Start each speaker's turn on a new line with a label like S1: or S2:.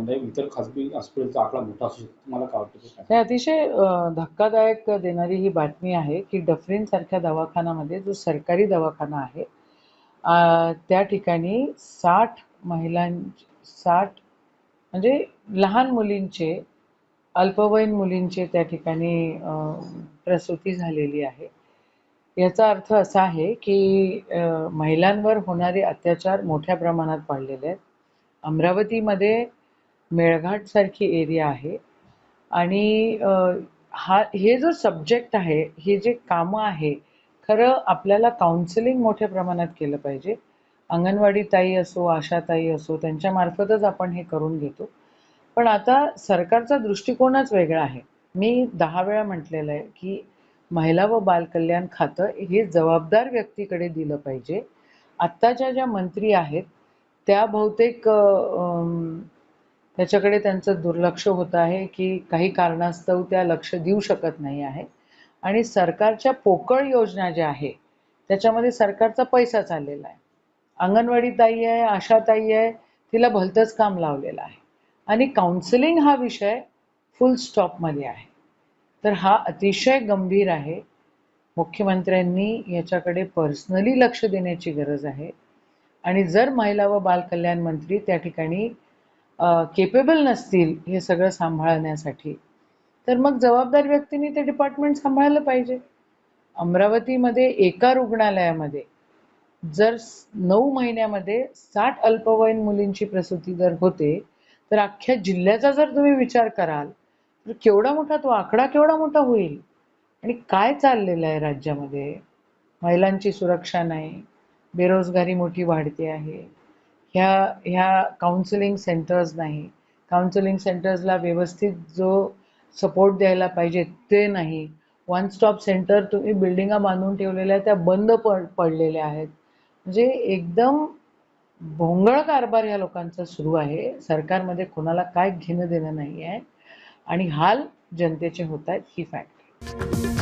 S1: आहे, इतर खासगी हॉस्पिटलचा आकडा मोठा असू शकतो. तुम्हाला काय वाटतं ते
S2: हे
S1: काय?
S2: अतिशय धक्कादायक देणारी ही बातमी आहे की डफरीन सारख्या दवाखान्यामध्ये जो सरकारी दवाखाना आहे त्या ठिकाणी 60 महिलां 60 म्हणजे लहान मुलींचे अल्पवयीन मुलींचे त्या ठिकाणी प्रसूती झालेली आहे. याचा अर्थ असा आहे की महिलांवर होणारे अत्याचार मोठ्या प्रमाणात वाढलेले आहेत. अमरावतीमध्ये मेळघाट सारखी एरिया आहे आणि हे जो सब्जेक्ट आहे, हे जे कामं आहे, खरं आपल्याला काउन्सिलिंग मोठ्या प्रमाणात केलं पाहिजे. अंगणवाडी ताई असो, आशा ताई असो, त्यांच्यामार्फतच आपण हे करून घेतो. पण आता सरकारचा दृष्टिकोनच वेगळा आहे. मी 10 वेळा म्हटलेलं आहे की महिला व बालकल्याण खातं हे जबाबदार व्यक्तीकडे दिलं पाहिजे. आत्ताच्या ज्या मंत्री आहेत त्या बहुतेक त्याच्याकडे त्यांचं दुर्लक्ष होत आहे की काही कारणास्तव त्या लक्ष देऊ शकत नाही आहे आणि सरकारच्या पोकळ योजना ज्या आहे त्याच्यामध्ये सरकारचा पैसा चाललेला आहे. अंगणवाडी ताई आहे, आशा ताई आहे, तिला भलतंच काम लावलेलं आहे आणि काउन्सिलिंग हा विषय फुल स्टॉपमध्ये आहे. तर हा अतिशय गंभीर आहे. मुख्यमंत्र्यांनी याच्याकडे पर्सनली लक्ष देण्याची गरज आहे आणि जर महिला व बालकल्याण मंत्री त्या ठिकाणी केपेबल नसतील हे सगळं सांभाळण्यासाठी, तर मग जबाबदार व्यक्तींनी ते डिपार्टमेंट सांभाळलं पाहिजे. अमरावतीमध्ये एका रुग्णालयामध्ये जर 9 महिन्यामध्ये 60 अल्पवयीन मुलींची प्रसूती जर होते, तर अख्ख्या जिल्ह्याचा जर तुम्ही विचार कराल, तर केवढा मोठा तो आकडा केवढा मोठा होईल. आणि काय चाललेलं आहे राज्यामध्ये? महिलांची सुरक्षा नाही, बेरोजगारी मोठी वाढते आहे. ह्या काउन्सिलिंग सेंटर्स नाही. काउन्सिलिंग सेंटर्सला व्यवस्थित जो सपोर्ट द्यायला पाहिजे ते नाही. वन स्टॉप सेंटर तुम्ही बिल्डिंगा बांधून ठेवलेल्या त्या बंद पडलेल्या आहेत. म्हणजे एकदम भोंगळ कारभार ह्या लोकांचा सुरू आहे. सरकारमध्ये कोणाला काय घेणं देणं नाही आहे आणि हाल जनतेचे होत आहेत ही फॅक्ट.